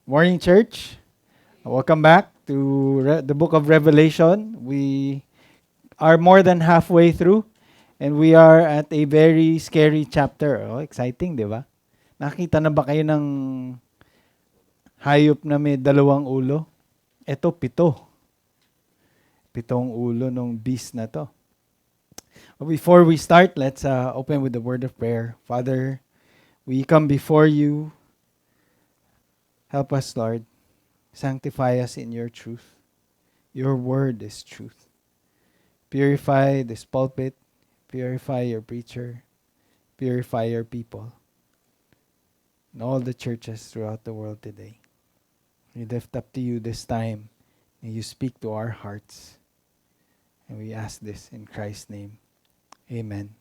Morning, church. Welcome back to the book of Revelation. We are more than halfway through, and we are at a very scary chapter. Oh, exciting, di ba? Nakita na ba kayo ng hayop na may dalawang ulo? Ito, pito. Pitong ulo ng beast na to. But before we start, let's open with the word of prayer. Father, we come before you. Help us, Lord. Sanctify us in your truth. Your word is truth. Purify this pulpit. Purify your preacher. Purify your people. And all the churches throughout the world today. We lift up to you this time. And you speak to our hearts. And we ask this in Christ's name. Amen.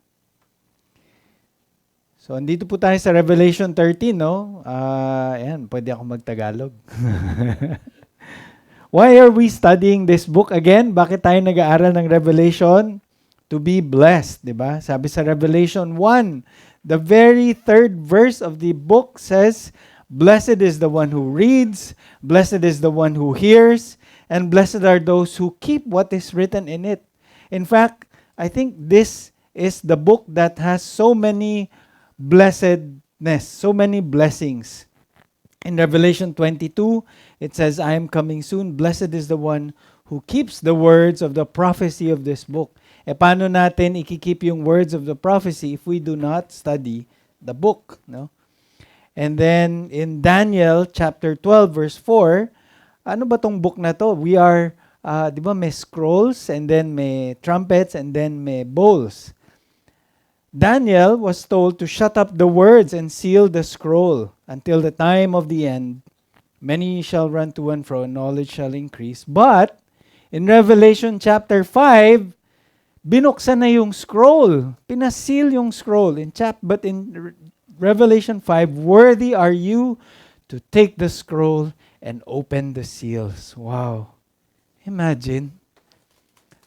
So, andito po tayo sa Revelation 13, no? Ayan, pwede ako magtagalog. Why are we studying this book again? Bakit tayo nag-aaral ng Revelation? To be blessed, di ba? Sabi sa Revelation 1, the very third verse of the book says, "Blessed is the one who reads, blessed is the one who hears, and blessed are those who keep what is written in it." In fact, I think this is the book that has so many blessedness, so many blessings. In Revelation 22, it says, "I am coming soon. Blessed is the one who keeps the words of the prophecy of this book." Paano natin ikikip yung words of the prophecy if we do not study the book, no? And then in Daniel chapter 12 verse 4, ano ba tong book na to? We are, di ba may scrolls and then may trumpets and then may bowls. Daniel was told to shut up the words and seal the scroll until the time of the end. Many shall run to and fro, and knowledge shall increase. But in Revelation chapter 5, binuksan na yung scroll. Pinasil yung scroll. But in Revelation 5, worthy are you to take the scroll and open the seals. Wow. Imagine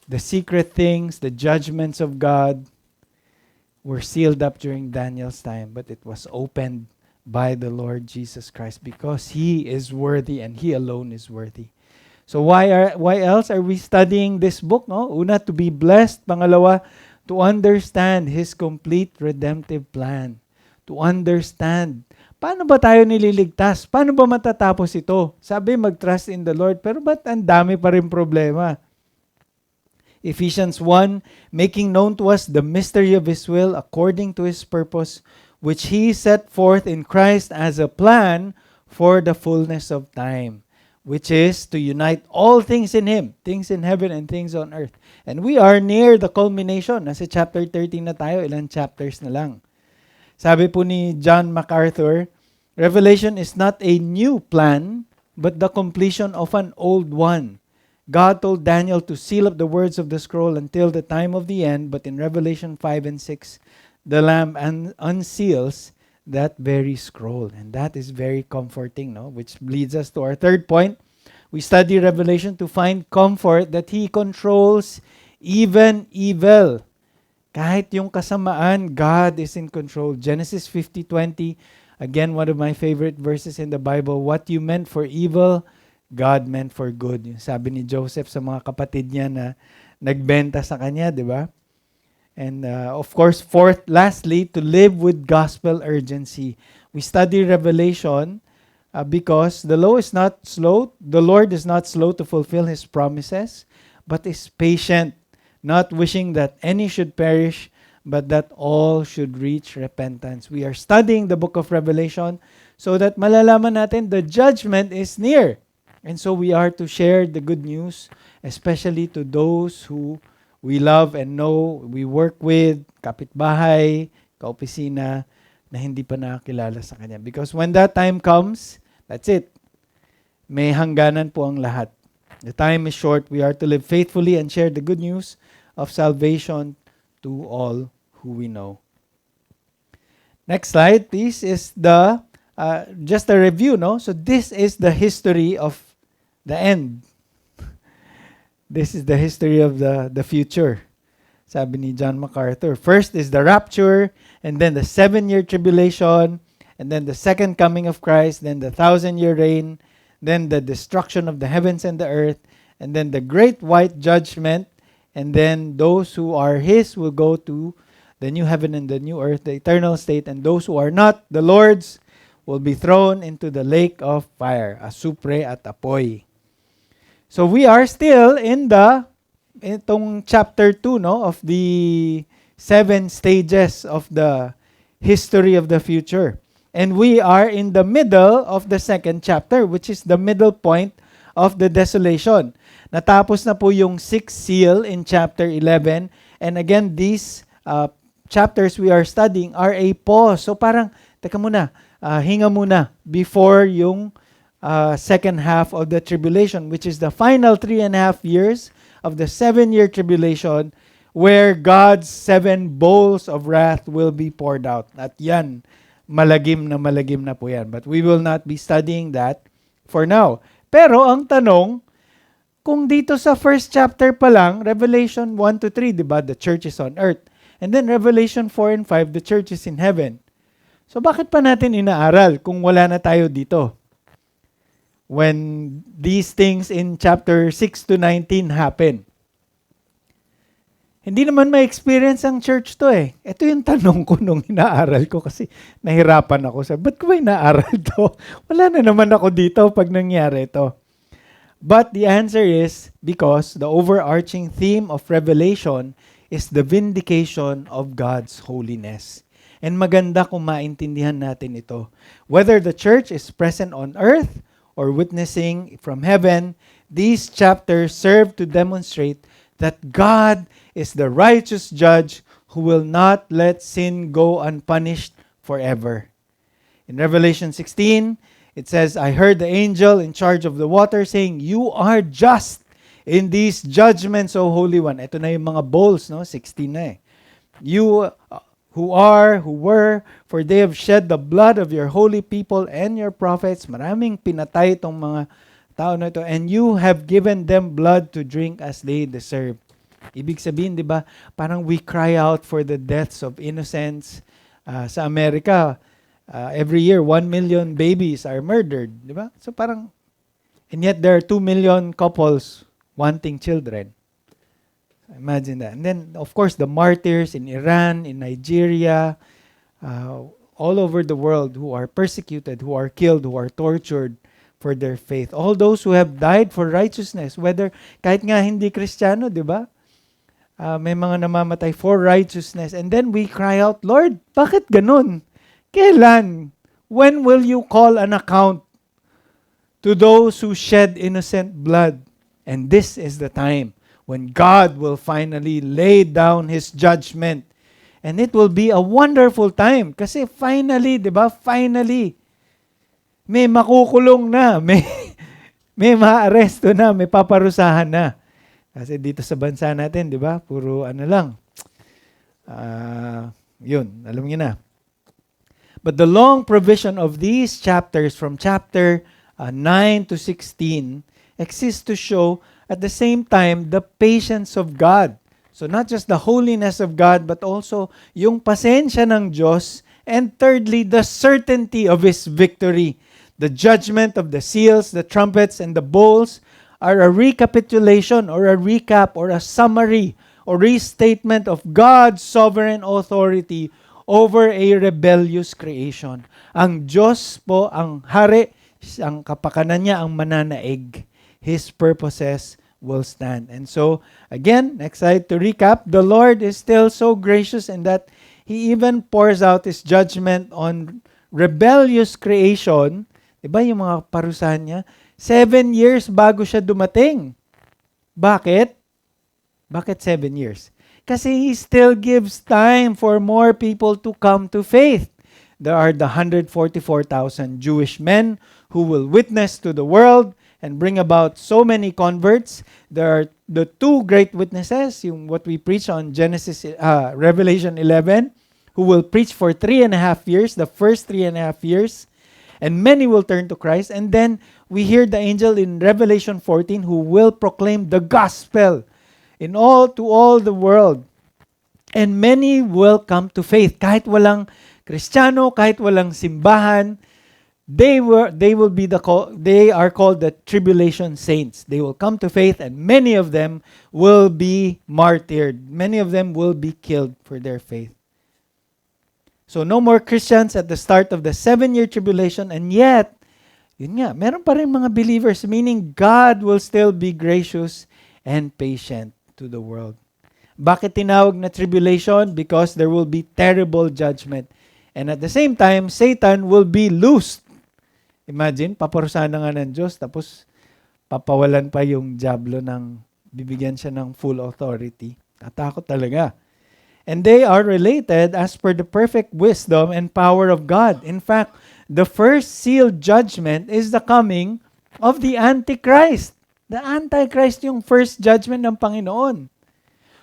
the secret things, the judgments of God were sealed up during Daniel's time, but it was opened by the Lord Jesus Christ because He is worthy and He alone is worthy. So why else are we studying this book? No? Una, to be blessed. Pangalawa, to understand His complete redemptive plan. To understand. Paano ba tayo nililigtas? Paano ba matatapos ito? Sabi, mag-trust in the Lord. Pero ba't ang dami pa rin problema? Ephesians 1, making known to us the mystery of His will according to His purpose, which He set forth in Christ as a plan for the fullness of time, which is to unite all things in Him, things in heaven and things on earth. And we are near the culmination. Nasa chapter 13 na tayo, ilang chapters na lang. Sabi po ni John MacArthur, Revelation is not a new plan, but the completion of an old one. God told Daniel to seal up the words of the scroll until the time of the end, but in Revelation 5 and 6, the Lamb unseals that very scroll. And that is very comforting, no? Which leads us to our third point. We study Revelation to find comfort that He controls even evil. Kahit yung kasamaan, God is in control. Genesis 50:20, again, one of my favorite verses in the Bible. What you meant for evil, God meant for good. Yung sabi ni Joseph sa mga kapatid niya na nagbenta sa kanya, di ba? And of course, lastly, to live with gospel urgency. We study Revelation because the Lord is not slow to fulfill His promises, but is patient, not wishing that any should perish, but that all should reach repentance. We are studying the book of Revelation so that malalaman natin the judgment is near. And so we are to share the good news, especially to those who we love and know, we work with, kapitbahay, kaopisina, na hindi pa nakakilala sa Kanya. Because when that time comes, that's it. May hangganan po ang lahat. The time is short. We are to live faithfully and share the good news of salvation to all who we know. Next slide, please, is the just a review, no? So this is the history of the end. This is the history of the future. Sabi ni John MacArthur. First is the rapture, and then the 7-year tribulation, and then the second coming of Christ, then the 1,000-year reign, then the destruction of the heavens and the earth, and then the great white judgment, and then those who are His will go to the new heaven and the new earth, the eternal state, and those who are not the Lord's will be thrown into the lake of fire, asupre at apoy. So we are still in itong chapter 2, no, of the 7 stages of the history of the future. And we are in the middle of the 2nd chapter, which is the middle point of the desolation. Natapos na po yung 6th seal in chapter 11. And again, these chapters we are studying are a pause. So parang, teka muna, hinga muna before yung second half of the tribulation, which is the final 3.5 years of the 7-year tribulation, where God's 7 bowls of wrath will be poured out. At yan, malagim na po yan. But we will not be studying that for now. Pero ang tanong, kung dito sa first chapter pa lang, Revelation 1 to 3, di ba? The church is on earth. And then Revelation 4 and 5, the church is in heaven. So bakit pa natin inaaral kung wala na tayo dito? When these things in chapter 6 to 19 happen. Hindi naman ma-experience ang church to eh. Ito yung tanong ko nung inaaral ko kasi nahirapan ako. Ba't ko ba inaaral to? Wala na naman ako dito pag nangyari ito. But the answer is because the overarching theme of Revelation is the vindication of God's holiness. And maganda kung maintindihan natin ito. Whether the church is present on earth or witnessing from heaven, these chapters serve to demonstrate that God is the righteous judge who will not let sin go unpunished forever. In Revelation 16, it says, I heard the angel in charge of the water saying, you are just in these judgments, O Holy One. Ito na yung mga bowls, no? 16 na eh. You who are, who were, for they have shed the blood of your holy people and your prophets. Maraming pinatay itong mga tao na ito. And you have given them blood to drink as they deserve. Ibig sabihin, di ba, parang we cry out for the deaths of innocents. Sa Amerika, every year, 1 million babies are murdered. Di ba? So parang, and yet there are 2 million couples wanting children. Imagine that. And then, of course, the martyrs in Iran, in Nigeria, all over the world who are persecuted, who are killed, who are tortured for their faith. All those who have died for righteousness, whether kahit nga hindi Kristiyano, di ba? May mga namamatay for righteousness. And then we cry out, Lord, bakit ganun? Kailan? When will you call an account to those who shed innocent blood? And this is the time when God will finally lay down His judgment. And it will be a wonderful time. Kasi finally, di ba? Finally, may makukulong na, may maaresto na, may paparusahan na. Kasi dito sa bansa natin, di ba? Puro ano lang. Yun, alam niyo na. But the long provision of these chapters from chapter 9 to 16 exists to show at the same time the patience of God. So not just the holiness of God, but also yung pasensya ng Diyos. And thirdly, the certainty of His victory. The judgment of the seals, the trumpets, and the bowls are a recapitulation or a recap or a summary or restatement of God's sovereign authority over a rebellious creation. Ang Diyos po, ang hari, ang kapakanan niya, ang mananaig. His purposes will stand. And so, again, next slide to recap, the Lord is still so gracious in that He even pours out His judgment on rebellious creation. Diba yung mga parusahan niya? 7 years bago siya dumating. Bakit? Bakit 7 years? Kasi He still gives time for more people to come to faith. There are the 144,000 Jewish men who will witness to the world and bring about so many converts. There are the 2 great witnesses, yung what we preach on Revelation 11, who will preach for 3.5 years, the first 3.5 years. And many will turn to Christ. And then we hear the angel in Revelation 14 who will proclaim the gospel to all the world. And many will come to faith. Kahit walang Kristiyano, kahit walang simbahan, they are called the tribulation saints. They will come to faith, and many of them will be martyred. Many of them will be killed for their faith. So no more Christians at the start of the 7-year tribulation, and yet, yun nga, meron pa rin mga believers, meaning God will still be gracious and patient to the world. Bakit tinawag na tribulation? Because there will be terrible judgment. And at the same time, Satan will be loosed. Imagine, paparusahan na nga ng Diyos, tapos papawalan pa yung diablo ng, bibigyan siya ng full authority. Tatakot talaga. And they are related as per the perfect wisdom and power of God. In fact, the first sealed judgment is the coming of the Antichrist. The Antichrist yung first judgment ng Panginoon,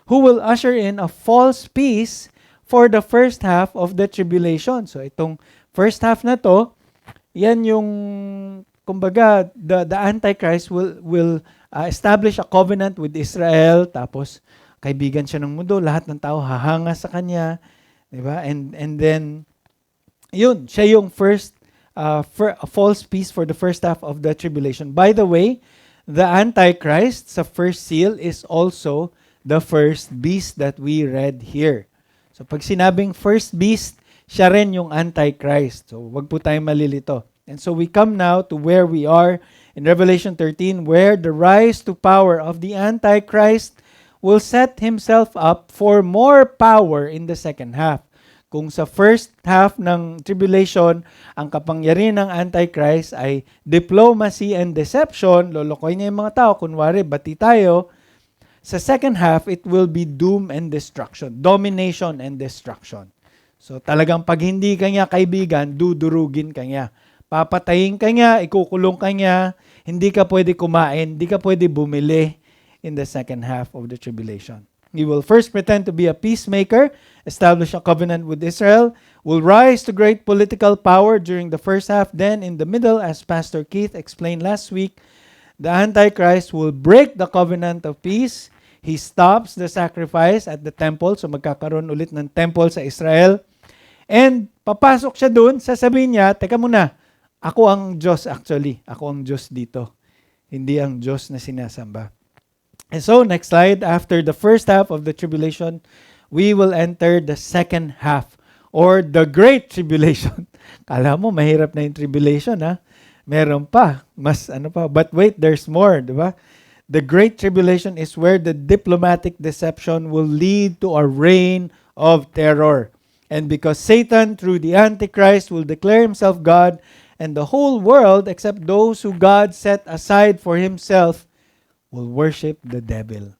who will usher in a false peace for the first half of the tribulation. So itong first half na to, yan yung, kumbaga, the Antichrist will establish a covenant with Israel, tapos kaibigan siya ng mundo, lahat ng tao hahanga sa kanya, di ba? And then, yun, siya yung first a false peace for the first half of the tribulation. By the way, the Antichrist sa first seal is also the first beast that we read here. So pag sinabing first beast, siya rin yung Antichrist. So wag po tayong malilito. And so we come now to where we are in Revelation 13, where the rise to power of the Antichrist will set himself up for more power in the second half. Kung sa first half ng tribulation, ang kapangyarihan ng Antichrist ay diplomacy and deception, lolokoy niya yung mga tao, kunwari, bati tayo. Sa second half, it will be doom and destruction, domination and destruction. So talagang pag hindi ka niya kaibigan, dudurugin ka niya. Papatayin ka niya, ikukulong ka niya, hindi ka pwede kumain, hindi ka pwede bumili in the second half of the tribulation. He will first pretend to be a peacemaker, establish a covenant with Israel, will rise to great political power during the first half. Then in the middle, as Pastor Keith explained last week, the Antichrist will break the covenant of peace. He stops the sacrifice at the temple. So magkakaroon ulit ng temple sa Israel. And papasok siya dun, sasabihin niya, teka muna, ako ang Diyos actually. Ako ang Diyos dito. Hindi ang Diyos na sinasamba. And so, next slide, after the first half of the tribulation, we will enter the second half or the Great Tribulation. Kala mo, mahirap na yung tribulation, ha? Meron pa. Mas ano pa. But wait, there's more, di ba? The Great Tribulation is where the diplomatic deception will lead to a reign of terror. And because Satan, through the Antichrist, will declare himself God, and the whole world, except those who God set aside for himself, will worship the devil.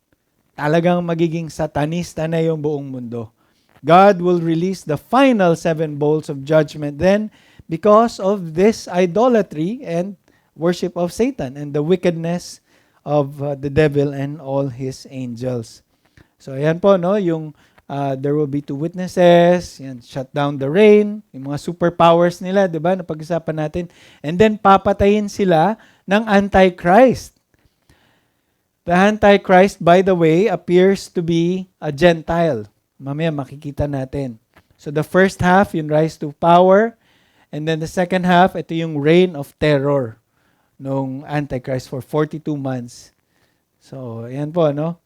Talagang magiging satanista na yung buong mundo. God will release the final 7 bowls of judgment then because of this idolatry and worship of Satan and the wickedness of the devil and all his angels. So ayan po, no, yung there will be 2 witnesses, yan, shut down the rain, yung mga superpowers nila, di ba, napag-usapan natin. And then papatayin sila ng Antichrist. The Antichrist, by the way, appears to be a Gentile. Mamaya makikita natin. So the first half, yung rise to power. And then the second half, ito yung reign of terror nung Antichrist for 42 months. So, ayan po, no?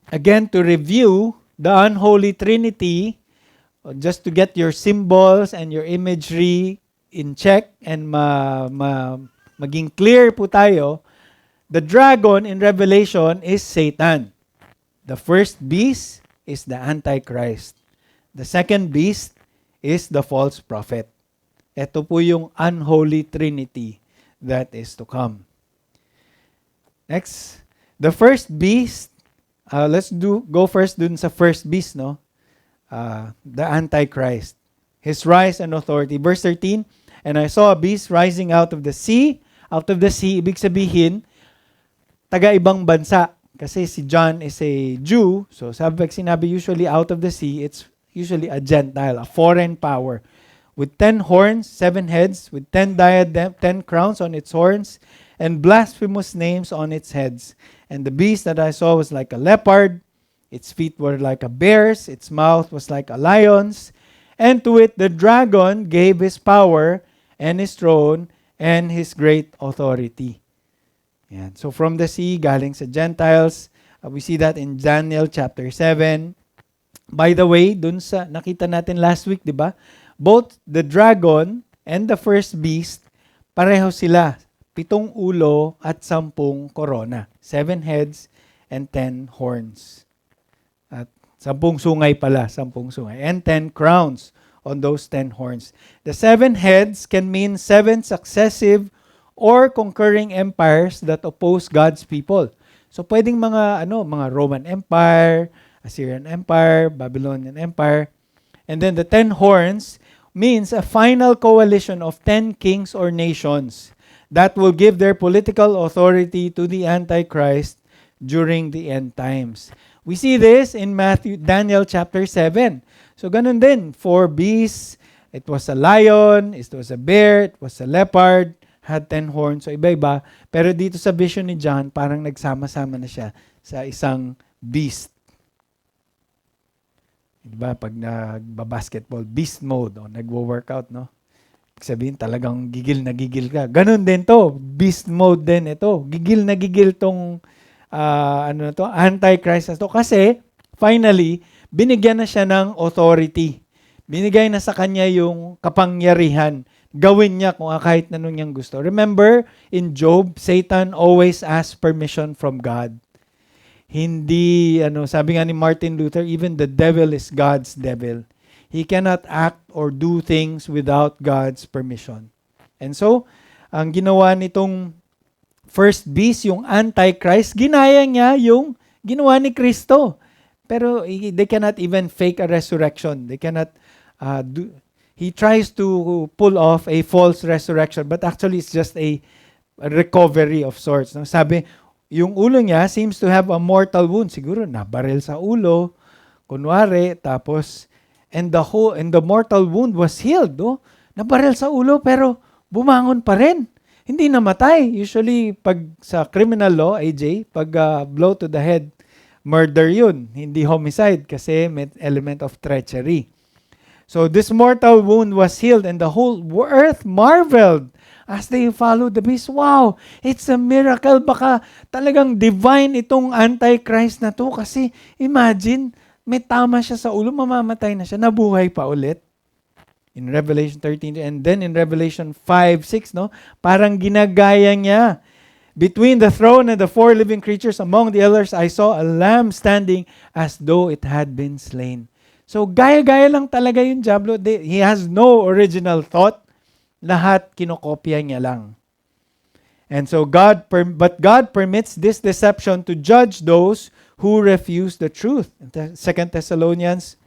Again, to review the unholy trinity, just to get your symbols and your imagery in check and maging clear po tayo, the dragon in Revelation is Satan. The first beast is the Antichrist. The second beast is the false prophet. Ito po yung unholy trinity that is to come. Next, the first beast, let's go first dun sa first beast, no? The Antichrist. His rise and authority. Verse 13, and I saw a beast rising out of the sea. Out of the sea, ibig sabihin, taga-ibang bansa. Kasi si John is a Jew. So sinabi usually out of the sea, it's usually a Gentile, a foreign power. With 10 horns, 7 heads, with 10 crowns on its horns, and blasphemous names on its heads. And the beast that I saw was like a leopard. Its feet were like a bear's. Its mouth was like a lion's. And to it, the dragon gave his power and his throne and his great authority. Yan. So from the sea, galing sa Gentiles. We see that in Daniel chapter 7. By the way, dun sa nakita natin last week, di ba? Both the dragon and the first beast, pareho sila. 7 ulo at 10 korona. 7 heads and 10 horns. At 10 sungay pala, 10 sungay. And 10 crowns on those 10 horns. The 7 heads can mean 7 successive or concurring empires that oppose God's people. So pwedeng mga Roman Empire, Assyrian Empire, Babylonian Empire. And then the 10 horns means a final coalition of 10 kings or nations that will give their political authority to the Antichrist during the end times. We see this in Daniel chapter 7. So ganun din, 4 beasts, it was a lion, it was a bear, it was a leopard, had 10 horns, so iba-iba. Pero dito sa vision ni John, parang nagsama-sama na siya sa isang beast. Diba? Pag nagba-basketball, beast mode, o nagwo-workout, no? Sabihin, talagang gigil na gigil ka. Ganun din to, beast mode din ito. Gigil na gigil tong Antichrist na to. Kasi, finally, binigyan na siya ng authority. Binigay na sa kanya yung kapangyarihan. Gawin niya kung kahit na niyang gusto. Remember, in Job, Satan always asks permission from God. Hindi, sabi nga ni Martin Luther, even the devil is God's devil. He cannot act or do things without God's permission. And so, ang ginawa nitong first beast, yung Antichrist, ginaya niya yung ginawa ni Kristo. Pero they cannot even fake a resurrection. They cannot he tries to pull off a false resurrection, but actually it's just a recovery of sorts. No? Sabi, yung ulo niya seems to have a mortal wound. Siguro nabaril sa ulo, kunwari, tapos and the mortal wound was healed. No? Nabaril sa ulo pero bumangon pa rin. Hindi namatay. Usually pag sa criminal law, AJ, pag blow to the head, murder yun, hindi homicide kasi may element of treachery. So this mortal wound was healed and the whole earth marveled as they followed the beast. Wow, it's a miracle. Baka talagang divine itong Antichrist na to kasi imagine, may tama siya sa ulo, mamamatay na siya, nabuhay pa ulit. In Revelation 13 and then in Revelation 5:6, no? Parang ginagaya niya. Between the throne and the 4 living creatures among the elders, I saw a lamb standing as though it had been slain. So gaya-gaya lang talaga yung Diablo. He has no original thought. Lahat kinokopya niya lang. And so God permits this deception to judge those who refuse the truth. 2 Thessalonians,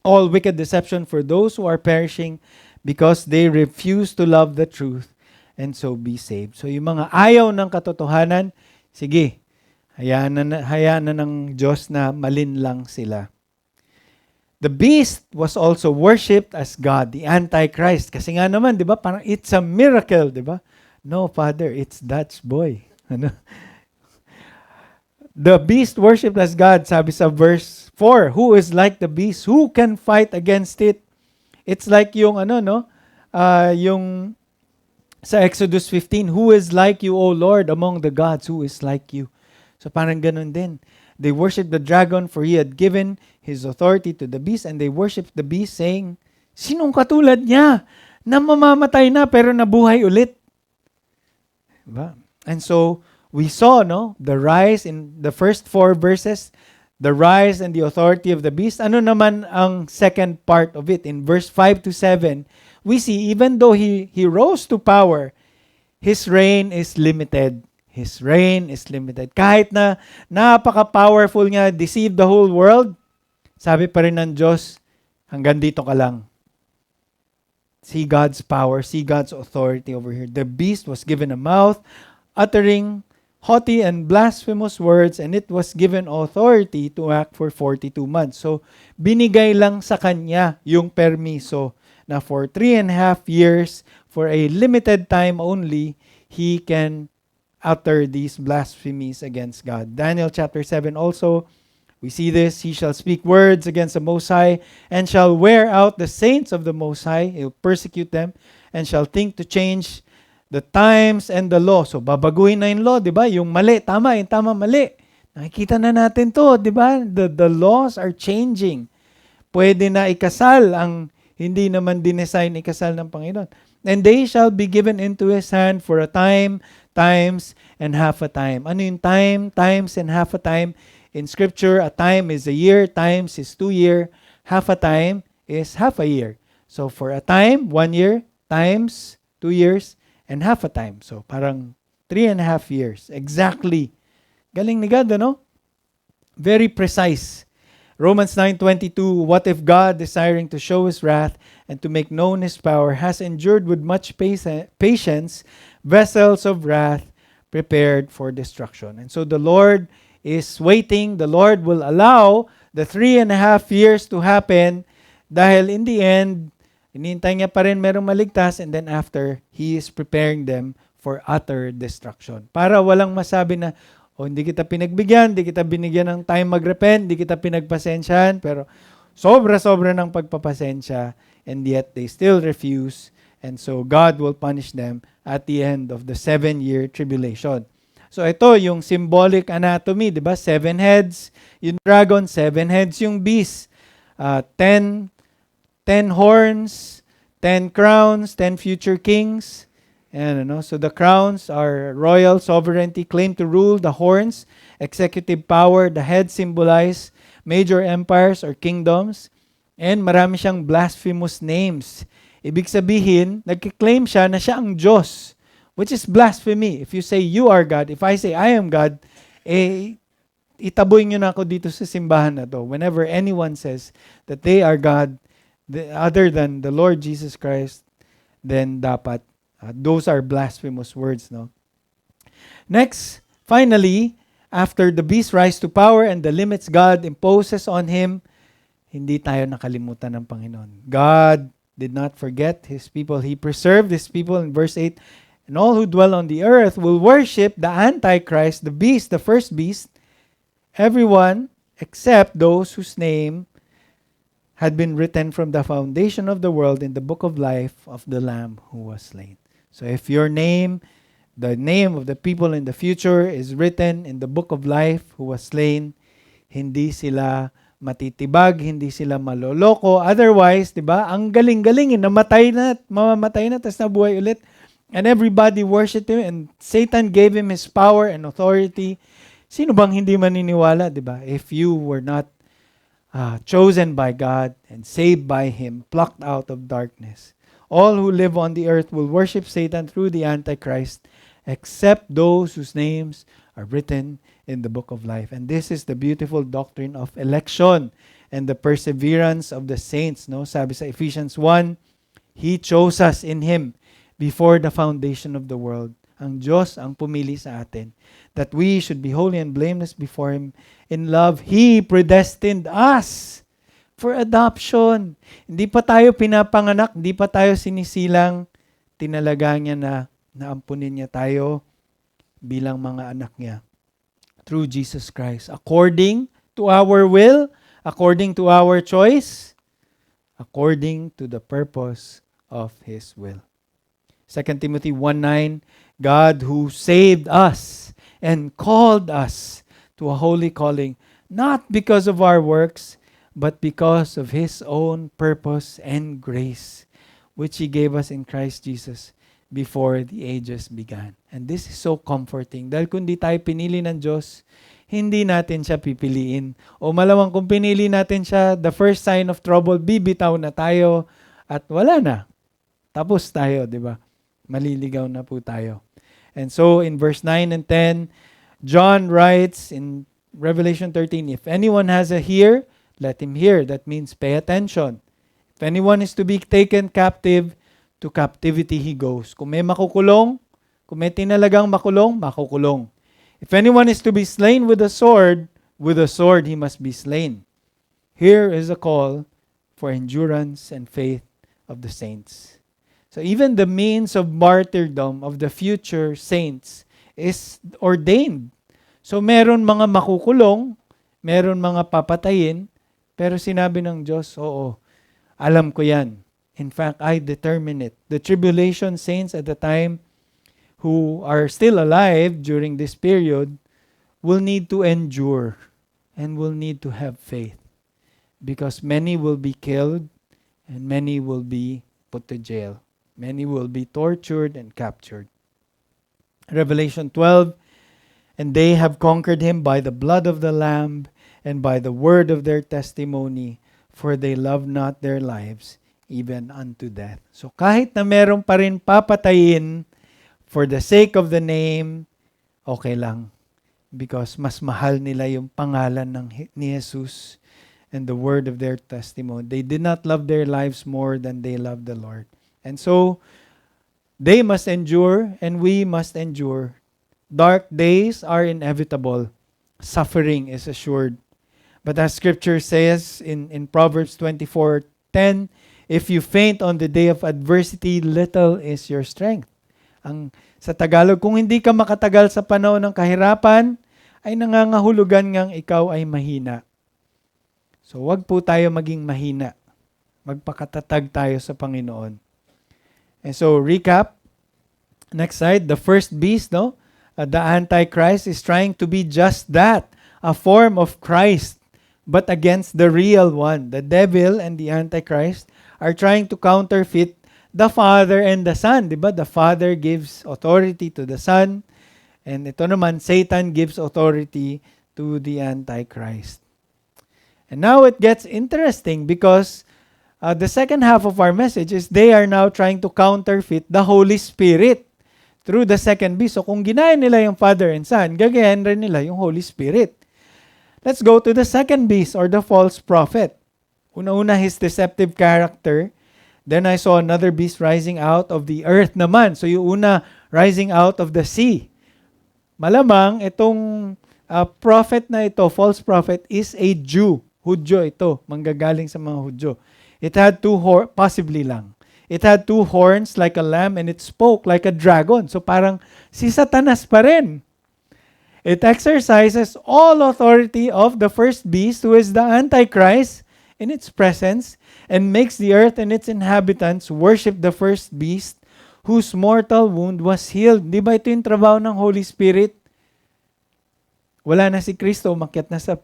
all wicked deception for those who are perishing because they refuse to love the truth and so be saved. So yung mga ayaw ng katotohanan, sige, hayaan na ng Diyos na malinlang sila. The beast was also worshipped as God, the Antichrist. Kasi nga naman, di ba, parang it's a miracle, di ba? No, Father, it's Dutch boy. Ano? The beast worshipped as God, sabi sa verse 4, who is like the beast? Who can fight against it? It's like yung yung sa Exodus 15, who is like you, O Lord, among the gods, who is like you? So parang ganun din. They worshiped the dragon for he had given his authority to the beast, and they worshiped the beast saying, sinong katulad niya na mamamatay na pero nabuhay ulit? Diba? And so, we saw, no, the rise in the first 4 verses, the rise and the authority of the beast. Ano naman ang second part of it? In verse 5 to 7, we see even though he rose to power, his reign is limited. His reign is limited. Kahit na napaka-powerful niya, deceive the whole world, sabi pa rin ng Diyos, hanggang dito ka lang. See God's power, see God's authority over here. The beast was given a mouth, uttering haughty and blasphemous words, and it was given authority to act for 42 months. So, binigay lang sa kanya yung permiso na for 3.5 years, for a limited time only, he can utter these blasphemies against God. Daniel chapter 7 also We see this, he shall speak words against the Most High and shall wear out the saints of the Most High. He'll persecute them and shall think to change the times and the law. So babaguhin na yung law, di ba? Yung mali, tama, yung tama, mali. Nakikita na natin to, di ba? The laws are changing. Pwede na ikasal ang hindi naman dinesign ikasal ng Panginoon. And they shall be given into his hand for a time, times, and half a time. Ano yung time, times, and half a time? In Scripture, a time is a year, times is 2 years, half a time is half a year. So for a time, 1 year, times 2 years, and half a time. So parang 3.5 years. Exactly. Galing ni God, ano? Very precise. Romans 9:22, what if God, desiring to show his wrath and to make known his power, has endured with much patience vessels of wrath prepared for destruction. And so the Lord is waiting. The Lord will allow the 3.5 years to happen dahil in the end, hinihintay niya pa rin merong maligtas, and then after, he is preparing them for utter destruction. Para walang masabi na, hindi kita pinagbigyan, hindi kita binigyan ng time mag-repent, hindi kita pinagpasensyahan, pero sobra-sobra ng pagpapasensya, and yet they still refuse, and so God will punish them at the end of the 7-year tribulation. So ito yung symbolic anatomy, di ba? 7 heads yung dragon, 7 heads yung beast, 10 horns, 10 crowns, 10 future kings. And so the crowns are royal sovereignty, claim to rule. The horns, executive power. The heads symbolize major empires or kingdoms. And marami siyang blasphemous names. Ibig sabihin, nagkiklaim siya na siya ang Diyos, which is blasphemy. If you say you are God, if I say I am God, itaboy nyo na ako dito sa simbahan na to. Whenever anyone says that they are God, other than the Lord Jesus Christ, then dapat those are blasphemous words, no? Next, finally, after the beast rise to power and the limits God imposes on him, hindi tayo nakalimutan ng Panginoon. God did not forget his people. He preserved his people in verse 8. And all who dwell on the earth will worship the Antichrist, the beast, the first beast, everyone except those whose name had been written from the foundation of the world in the book of life of the Lamb who was slain. So if your name, the name of the people in the future is written in the book of life who was slain, hindi sila matitibag, hindi sila maloloko. Otherwise, di ba, ang galing-galing, mamamatay na, tas nabuhay ulit. And everybody worshipped him, and Satan gave him his power and authority. Sino bang hindi maniniwala, di ba? If you were not chosen by God and saved by him, plucked out of darkness. All who live on the earth will worship Satan through the Antichrist, except those whose names are written in the book of life. And this is the beautiful doctrine of election and the perseverance of the saints. No, sabi sa Ephesians 1, He chose us in Him before the foundation of the world. Ang Diyos ang pumili sa atin, that we should be holy and blameless before Him. In love, He predestined us for adoption. Hindi pa tayo pinapanganak, hindi pa tayo sinisilang, tinalaga niya na naampunin niya tayo bilang mga anak niya through Jesus Christ. According to our will, according to our choice, according to the purpose of His will. 2 Timothy 1:9, God who saved us and called us to a holy calling, not because of our works, but because of His own purpose and grace, which He gave us in Christ Jesus before the ages began. And this is so comforting. Dahil kung di tayo pinili ng Diyos, hindi natin siya pipiliin. O malamang kung pinili natin siya, the first sign of trouble, bibitaw na tayo at wala na. Tapos tayo, di ba? Maliligaw na po tayo. And so in verse 9 and 10, John writes in Revelation 13, if anyone has a ear, let him hear. That means pay attention. If anyone is to be taken captive, to captivity he goes. Kung may makukulong, kung may tinalagang makulong, makukulong. If anyone is to be slain with a sword he must be slain. Here is a call for endurance and faith of the saints. So even the means of martyrdom of the future saints is ordained. So meron mga makukulong, meron mga papatayin, pero sinabi ng Diyos, oo, alam ko yan. In fact, I determine it. The tribulation saints at the time who are still alive during this period will need to endure and will need to have faith because many will be killed and many will be put to jail. Many will be tortured and captured. Revelation 12, and they have conquered him by the blood of the Lamb and by the word of their testimony, for they love not their lives even unto death. So kahit na meron pa rin papatayin for the sake of the name, okay lang. Because mas mahal nila yung pangalan ni Jesus and the word of their testimony. They did not love their lives more than they loved the Lord. And so, they must endure and we must endure. Dark days are inevitable. Suffering is assured. But as Scripture says in Proverbs 24:10, if you faint on the day of adversity, little is your strength. Sa Tagalog, kung hindi ka makatagal sa panahon ng kahirapan, ay nangangahulugan ngang ikaw ay mahina. So wag po tayo maging mahina. Magpakatatag tayo sa Panginoon. And so, recap. Next slide, the first beast, the Antichrist is trying to be just that, a form of Christ, but against the real one. The devil and the Antichrist are trying to counterfeit the Father and the Son. Diba? The Father gives authority to the Son, and ito naman, Satan gives authority to the Antichrist. And now it gets interesting because the second half of our message is they are now trying to counterfeit the Holy Spirit through the second beast. So kung ginaya nila yung Father and Son, gagayahin rin nila yung Holy Spirit. Let's go to the second beast or the false prophet. Una-una, his deceptive character. Then I saw another beast rising out of the earth naman. So yung una, rising out of the sea. Malamang itong prophet na ito, false prophet, is a Jew. Hudyo ito, manggagaling sa mga Hudyo. It had possibly lang. It had two horns like a lamb and it spoke like a dragon. So parang si Satanas pa rin. It exercises all authority of the first beast who is the Antichrist in its presence and makes the earth and its inhabitants worship the first beast whose mortal wound was healed. Di ba ito yung trabaho ng Holy Spirit? Wala na si Kristo, umakyat na sa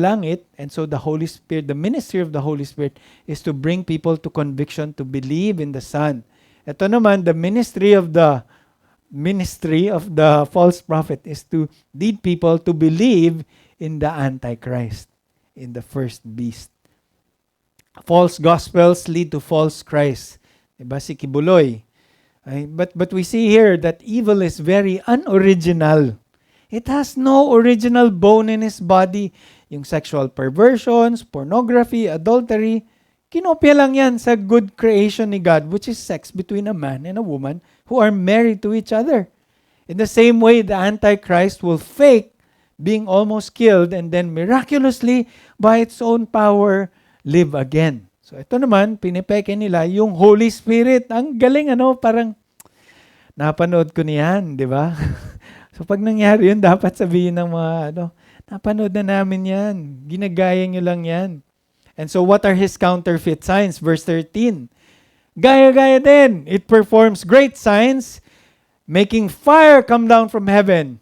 langit, and so the Holy Spirit, the ministry of the Holy Spirit is to bring people to conviction to believe in the Son. Ito naman, the ministry of the false prophet is to lead people to believe in the Antichrist, in the first beast. False gospels lead to false Christ. Diba si Kibuloy? But we see here that evil is very unoriginal. It has no original bone in his body. Yung sexual perversions, pornography, adultery, kinopya lang yan sa good creation ni God, which is sex between a man and a woman who are married to each other. In the same way, the Antichrist will fake being almost killed and then miraculously, by its own power, live again. So ito naman, pinipeke nila yung Holy Spirit. Ang galing, parang napanood ko niyan, di ba? So pag nangyari yun, dapat sabihin ng mga, napanood na namin yan. Ginagaya nyo lang yan. And so what are his counterfeit signs? Verse 13. Gaya-gaya din. It performs great signs, making fire come down from heaven.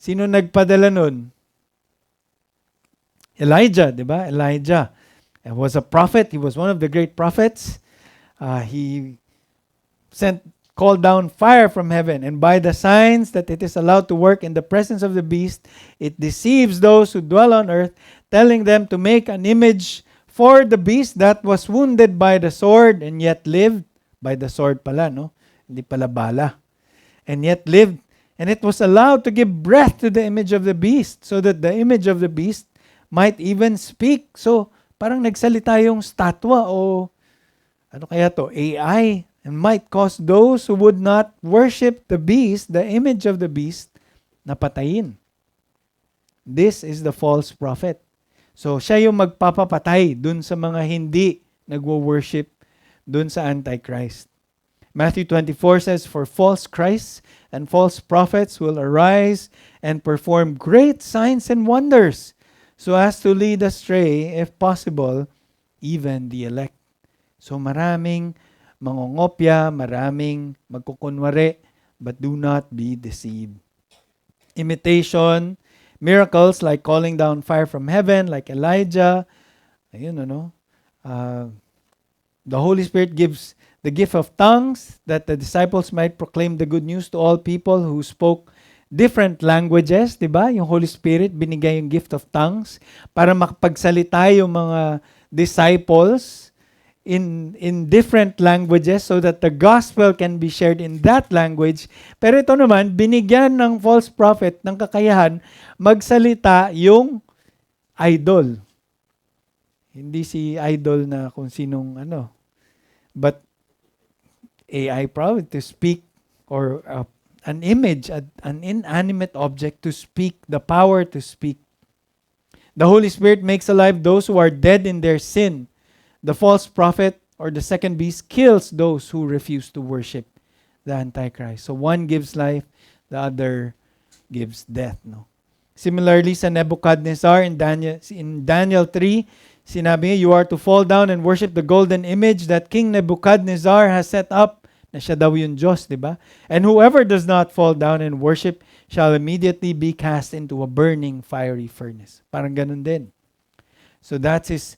Sino nagpadala nun? Elijah, di ba? Elijah. He was a prophet. He was one of the great prophets. He called down fire from heaven, and by the signs that it is allowed to work in the presence of the beast, it deceives those who dwell on earth, telling them to make an image for the beast that was wounded by the sword and yet lived. By the sword pala, Hindi pala bala. And yet lived. And it was allowed to give breath to the image of the beast, so that the image of the beast might even speak. So, parang nagsalita yung statwa o AI, and might cause those who would not worship the beast, the image of the beast, na patayin. This is the false prophet. So, siya yung magpapapatay dun sa mga hindi nagwo-worship dun sa Antichrist. Matthew 24 says, "For false Christs and false prophets will arise and perform great signs and wonders, so as to lead astray, if possible, even the elect. So maraming mangongopya, maraming magkukunwari, but do not be deceived. Imitation, miracles like calling down fire from heaven, like Elijah. Ayun, the Holy Spirit gives the gift of tongues that the disciples might proclaim the good news to all people who spoke different languages, di ba? Yung Holy Spirit binigay yung gift of tongues para makapagsalita yung mga disciples in different languages so that the gospel can be shared in that language. Pero ito naman, binigyan ng false prophet ng kakayahan magsalita yung idol. Hindi si idol na kung sinong but AI probably to speak, or an image, an inanimate object to speak, the power to speak. The Holy Spirit makes alive those who are dead in their sin. The false prophet or the second beast kills those who refuse to worship the Antichrist. So one gives life, the other gives death. No. Similarly, sa Nebuchadnezzar in Daniel 3, sinabi niya, you are to fall down and worship the golden image that King Nebuchadnezzar has set up. Na siya daw yung Diyos, di ba? And whoever does not fall down and worship shall immediately be cast into a burning fiery furnace. Parang ganun din. So that's his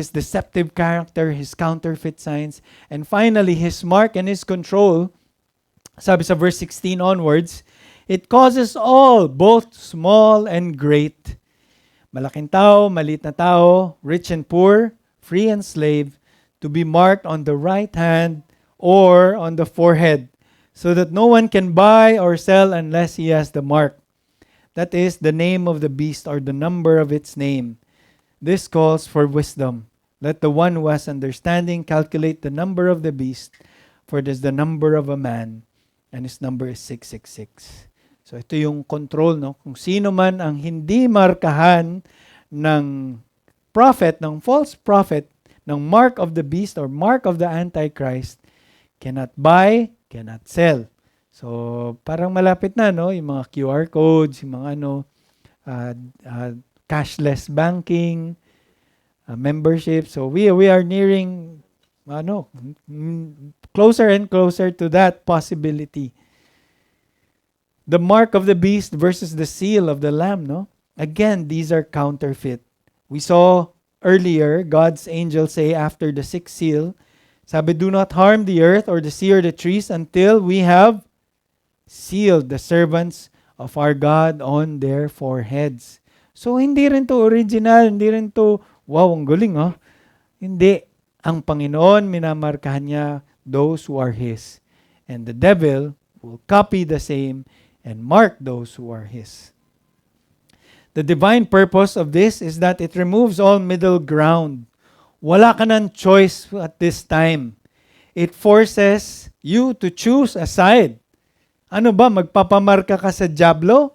deceptive character, his counterfeit signs, and finally his mark and his control. Sabi sa verse 16 onwards, it causes all, both small and great, malaking tao, maliit na tao, rich and poor, free and slave, to be marked on the right hand or on the forehead, so that no one can buy or sell unless he has the mark. That is the name of the beast or the number of its name. This calls for wisdom. Let the one who has understanding calculate the number of the beast, for it is the number of a man, and his number is 666. So ito yung control, no? Kung sino man ang hindi markahan ng prophet, ng false prophet, ng mark of the beast or mark of the Antichrist, cannot buy, cannot sell. So parang malapit na, no? Yung mga QR codes, yung mga cashless banking, membership. So we are nearing closer and closer to that possibility. The mark of the beast versus the seal of the lamb, no? Again, these are counterfeit. We saw earlier God's angel say after the sixth seal, sabi, do not harm the earth or the sea or the trees until we have sealed the servants of our God on their foreheads. So, hindi rin to original, hindi rin to, wow, ang galing, oh. Hindi. Ang Panginoon, minamarkahan niya those who are His. And the devil will copy the same and mark those who are His. The divine purpose of this is that it removes all middle ground. Wala ka ng choice at this time. It forces you to choose a side. Ano ba, magpapamarka ka sa dyablo?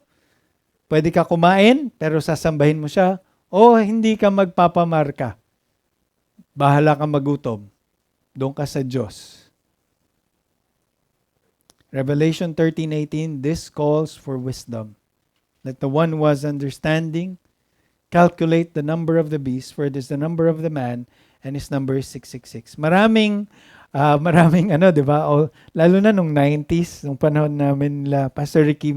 Pwede ka kumain, pero sasambahin mo siya. O hindi ka magpapamarka. Bahala ka magutom. Doon ka sa Diyos. Revelation 13:18, this calls for wisdom. Let the one who has understanding calculate the number of the beast, for it is the number of the man, and his number is 666. Maraming, di ba? Lalo na nung 90s, nung panahon namin nila, Pastor Ricky,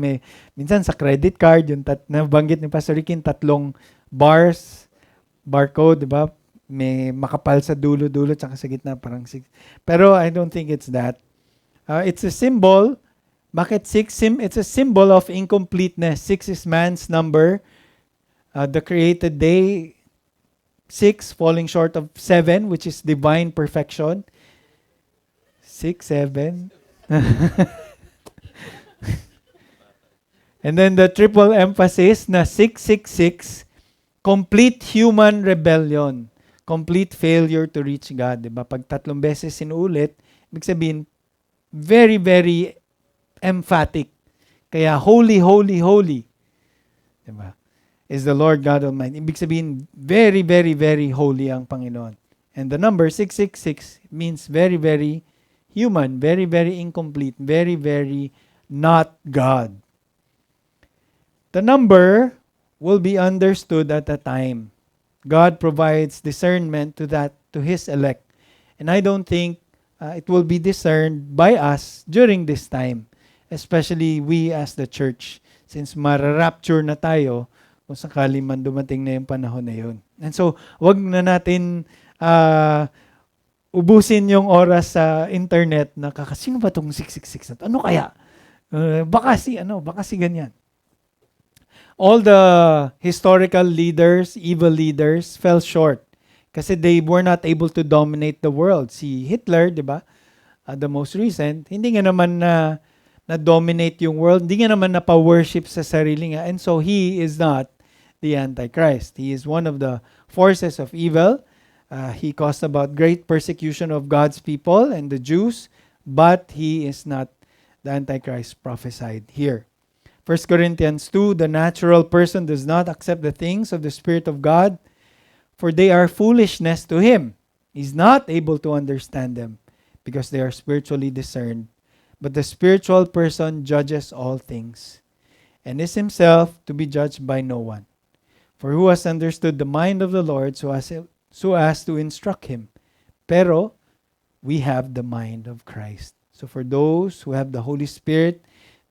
minsan sa credit card, yung nabanggit ni Pastor Ricky, yung tatlong barcode, di ba? May makapal sa dulo-dulo, tsaka sa gitna, parang 6. Pero I don't think it's that. It's a symbol. Bakit 6? It's a symbol of incompleteness. 6 is man's number. The created day, 6 falling short of 7, which is divine perfection. 6, 7. And then the triple emphasis na 666, complete human rebellion. Complete failure to reach God. Diba? Pag 3 beses sinuulit, ibig sabihin, very, very emphatic. Kaya holy, holy, holy. Diba? Is the Lord God Almighty. Ibig sabihin, very, very, very holy ang Panginoon. And the number 666 means very, very human, very, very incomplete, very, very not God. The number will be understood at a time. God provides discernment to His elect. And I don't think it will be discerned by us during this time. Especially we as the church. Since mararapture na tayo, kung sakali man dumating na yung panahon na yun. And so, wag na natin ubusin yung oras sa internet na sino ba itong 666 na to? Ano kaya? Baka si ganyan. All the historical leaders, evil leaders, fell short kasi they were not able to dominate the world. Si Hitler, di ba? The most recent, hindi nga naman na-dominate yung world, hindi nga naman na-worship sa sarili nga. And so he is not the Antichrist. He is one of the forces of evil. He caused about great persecution of God's people and the Jews, but he is not the Antichrist prophesied here. 1 Corinthians 2, the natural person does not accept the things of the Spirit of God, for they are foolishness to him. He's not able to understand them because they are spiritually discerned. But the spiritual person judges all things, and is himself to be judged by no one. For who has understood the mind of the Lord so as to instruct him? Pero we have the mind of Christ. So for those who have the Holy Spirit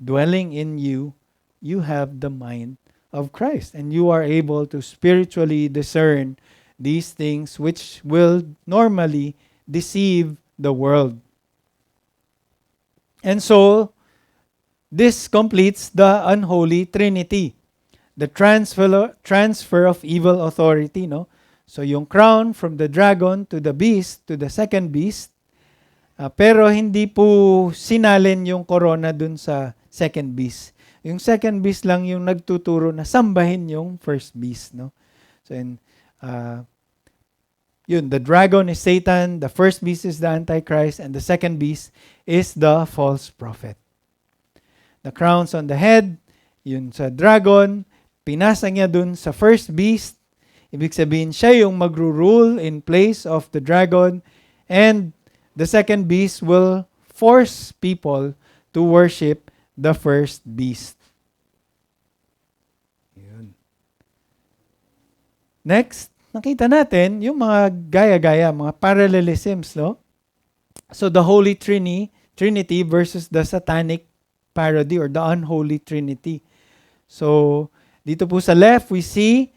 dwelling in you, you have the mind of Christ. And you are able to spiritually discern these things which will normally deceive the world. And so, this completes the unholy trinity. The transfer of evil authority, no? So yung crown from the dragon to the beast, to the second beast, pero hindi po sinalin yung corona dun sa second beast. Yung second beast lang yung nagtuturo na sambahin yung first beast, no? So the dragon is Satan, the first beast is the Antichrist, and the second beast is the false prophet. The crowns on the head, yun sa dragon, pinasa niya dun sa first beast. Ibig sabihin, siya yung magro-rule in place of the dragon, and the second beast will force people to worship the first beast. Yun. Next, nakita natin yung mga gaya-gaya, mga parallelisms, no? So the Holy Trinity versus the Satanic parody or the Unholy Trinity. So dito po sa left, we see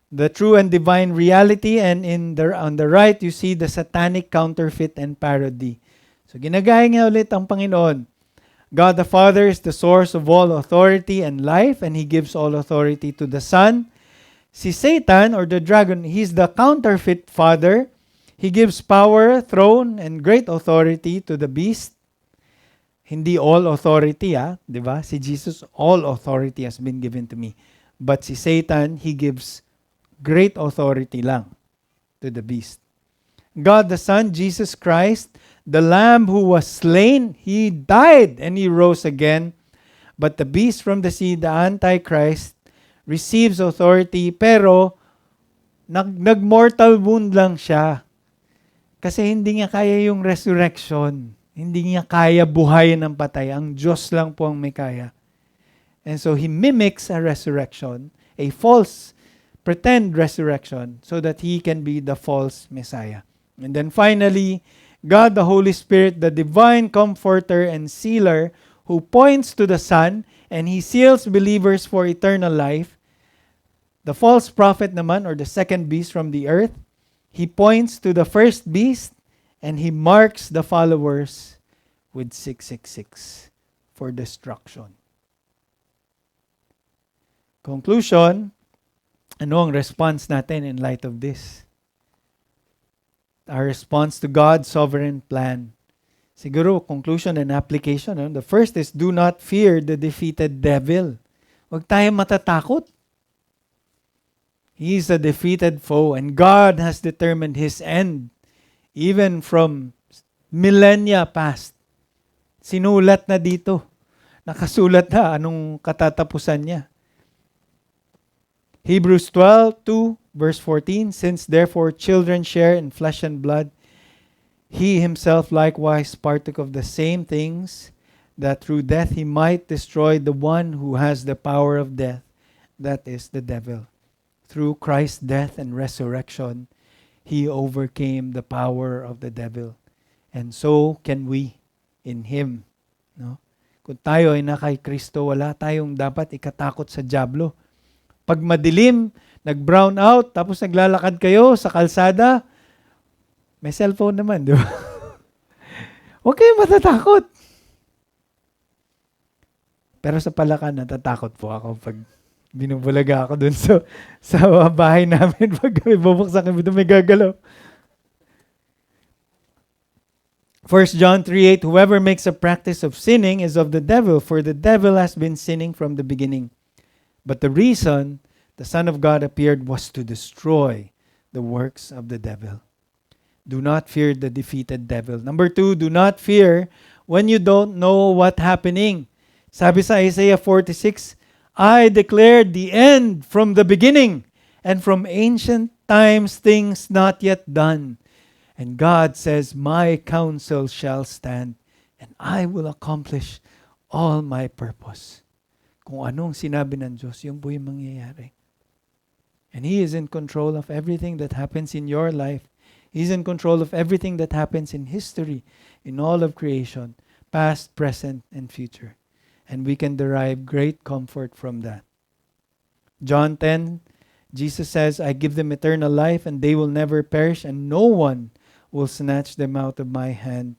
the true and divine reality, and on the right, you see the satanic counterfeit and parody. So ginagaya nga ulit ang Panginoon. God the Father is the source of all authority and life, and He gives all authority to the Son. Si Satan, or the dragon, he's the counterfeit father. He gives power, throne, and great authority to the beast. Hindi all authority, di ba? Si Jesus, all authority has been given to me. But si Satan, he gives great authority lang to the beast. God the Son, Jesus Christ, the Lamb who was slain, He died and He rose again. But the beast from the sea, the Antichrist, receives authority, pero nag-mortal wound lang siya. Kasi hindi niya kaya yung resurrection. Hindi niya kaya buhayin ng patay. Ang Diyos lang po ang may kaya. And so He mimics a resurrection, a false, pretend resurrection, so that He can be the false Messiah. And then finally, God the Holy Spirit, the divine comforter and sealer, who points to the Son, and He seals believers for eternal life. The false prophet naman, or the second beast from the earth, he points to the first beast, and he marks the followers with 666 for destruction. Conclusion, ano ang response natin in light of this? Our response to God's sovereign plan. Siguro, conclusion and application. The first is, do not fear the defeated devil. Huwag tayong matatakot. He is a defeated foe, and God has determined his end, even from millennia past. Sinulat na dito. Nakasulat na anong katatapusan niya. Hebrews 12:2, verse 14, since therefore children share in flesh and blood, He himself likewise partook of the same things, that through death He might destroy the one who has the power of death, That is the devil. Through Christ's death and resurrection, He overcame the power of the devil. And so can we in Him. No? Kung tayo ay na kay Kristo, wala tayong dapat ikatakot sa dyablo. Pag madilim, nag-brown out, tapos naglalakad kayo sa kalsada, may cellphone naman, di ba? Huwag kayong matatakot. Pero sa Palacan, natatakot po ako pag binubulaga ako dun sa bahay namin. Pag bubuksan kami doon, may gagalaw. 1 John 3:8, whoever makes a practice of sinning is of the devil, for the devil has been sinning from the beginning. But the reason the Son of God appeared was to destroy the works of the devil. Do not fear the defeated devil. Number 2, do not fear when you don't know what's happening. Sabi sa Isaiah 46, I declared the end from the beginning, and from ancient times things not yet done. And God says, my counsel shall stand, and I will accomplish all my purpose. Kung anong sinabi ng Diyos, yung po yung mangyayari. And He is in control of everything that happens in your life. He's in control of everything that happens in history, in all of creation, past, present, and future. And we can derive great comfort from that. John 10, Jesus says, I give them eternal life, and they will never perish, and no one will snatch them out of my hand.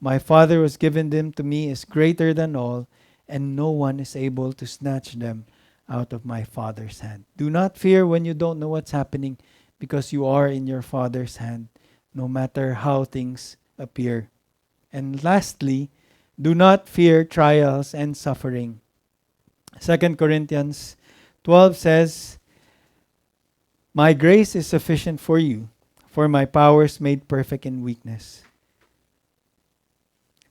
My Father who has given them to me is greater than all, and no one is able to snatch them out of my Father's hand. Do not fear when you don't know what's happening, because you are in your Father's hand, no matter how things appear. And lastly, do not fear trials and suffering. 2 Corinthians 12 says, my grace is sufficient for you, for my power is made perfect in weakness.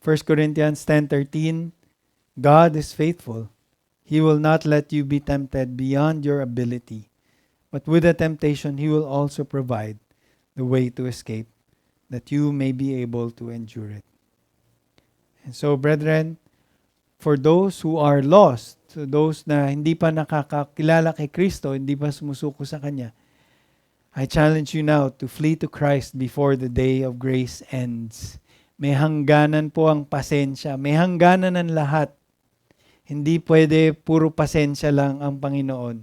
1 Corinthians 10:13, God is faithful. He will not let you be tempted beyond your ability, but with the temptation He will also provide the way to escape, that you may be able to endure it. And so, brethren, for those who are lost, so those na hindi pa nakakakilala kay Kristo, hindi pa sumusuko sa Kanya, I challenge you now to flee to Christ before the day of grace ends. May hangganan po ang pasensya. May hangganan ang lahat. Hindi pwede puro pasensya lang ang Panginoon.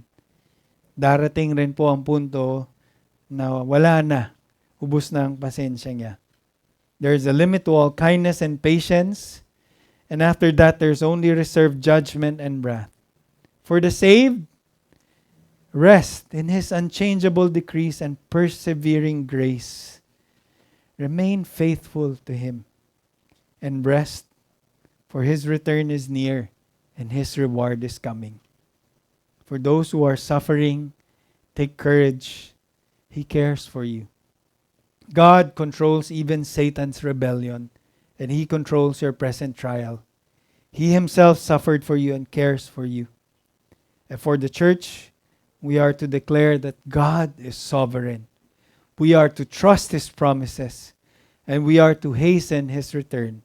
Darating rin po ang punto na wala na. Ubus na ang pasensya niya. There's a limit to all kindness and patience. And after that, there's only reserved judgment and wrath. For the saved, rest in His unchangeable decrees and persevering grace. Remain faithful to Him and rest, for His return is near and His reward is coming. For those who are suffering, take courage. He cares for you. God controls even Satan's rebellion, and He controls your present trial. He Himself suffered for you and cares for you. And for the church, we are to declare that God is sovereign. We are to trust His promises, and we are to hasten His return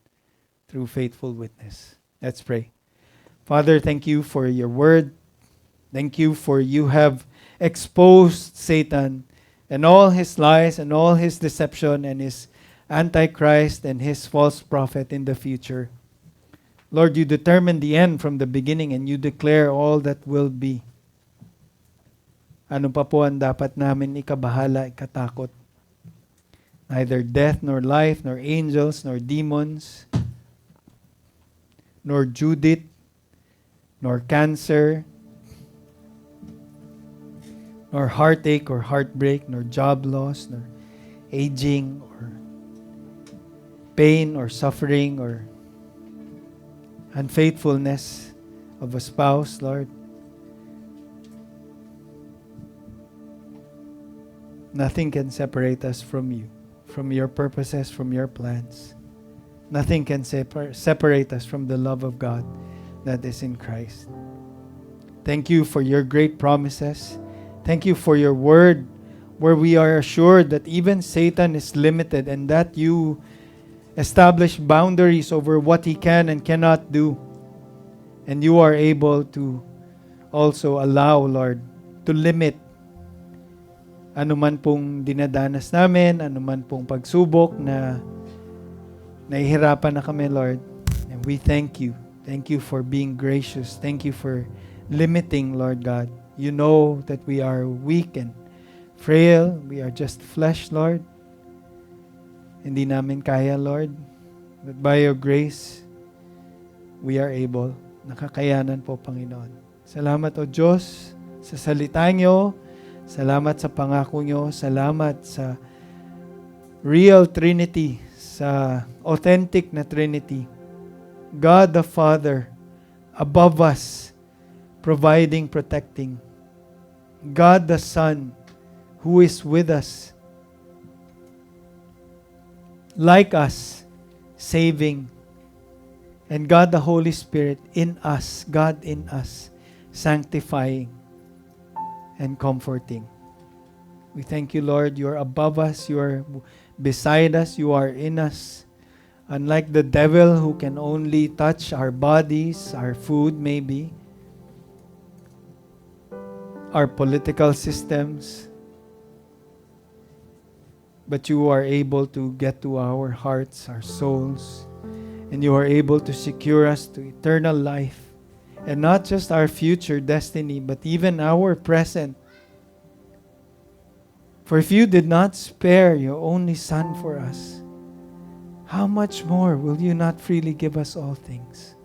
through faithful witness. Let's pray. Father, thank you for your word. Thank you for you have exposed Satan and all his lies and all his deception and his antichrist and his false prophet in the future. Lord, you determine the end from the beginning and you declare all that will be. Ano pa po ang dapat namin ikabahala, ikatakot? Neither death, nor life, nor angels, nor demons, nor Judith, nor cancer, nor heartache or heartbreak, nor job loss, nor aging, or pain, or suffering, or unfaithfulness of a spouse, Lord. Nothing can separate us from you, from your purposes, from your plans. Nothing can separate us from the love of God that is in Christ. Thank you for your great promises. Thank you for your word, where we are assured that even Satan is limited and that you establish boundaries over what he can and cannot do. And you are able to also allow, Lord, to limit anuman pong dinadanas namin, anuman pong pagsubok na nahihirapan na kami, Lord. And we thank you. Thank you for being gracious. Thank you for limiting, Lord God. You know that we are weak and frail. We are just flesh, Lord. Hindi namin kaya, Lord. But by your grace, we are able. Nakakayanan po, Panginoon. Salamat, O Diyos, sa salita niyo. Salamat sa pangako niyo. Salamat sa real Trinity, sa authentic na Trinity. God the Father, above us, providing, protecting. God the Son, who is with us, like us, saving. And God the Holy Spirit in us, God in us, sanctifying and comforting. We thank you, Lord. You are above us. You are beside us. You are in us. Unlike the devil who can only touch our bodies, our food maybe, our political systems, but you are able to get to our hearts, our souls, and you are able to secure us to eternal life. And not just our future destiny, but even our present. For if you did not spare your only Son for us, how much more will you not freely give us all things?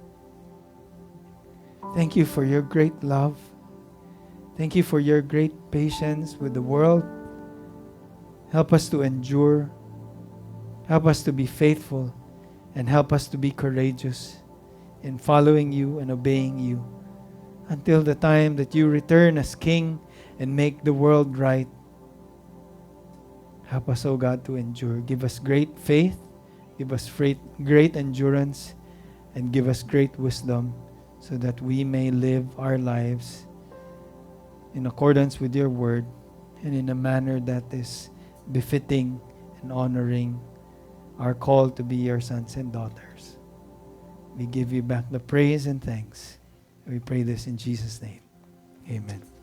Thank you for your great love. Thank you for your great patience with the world. Help us to endure. Help us to be faithful. And help us to be courageous in following you and obeying you until the time that you return as King and make the world right. Help us, O God, to endure. Give us great faith. Give us great endurance. And give us great wisdom so that we may live our lives in accordance with your word and in a manner that is befitting and honoring our call to be your sons and daughters. We give you back the praise and thanks. We pray this in Jesus' name. Amen.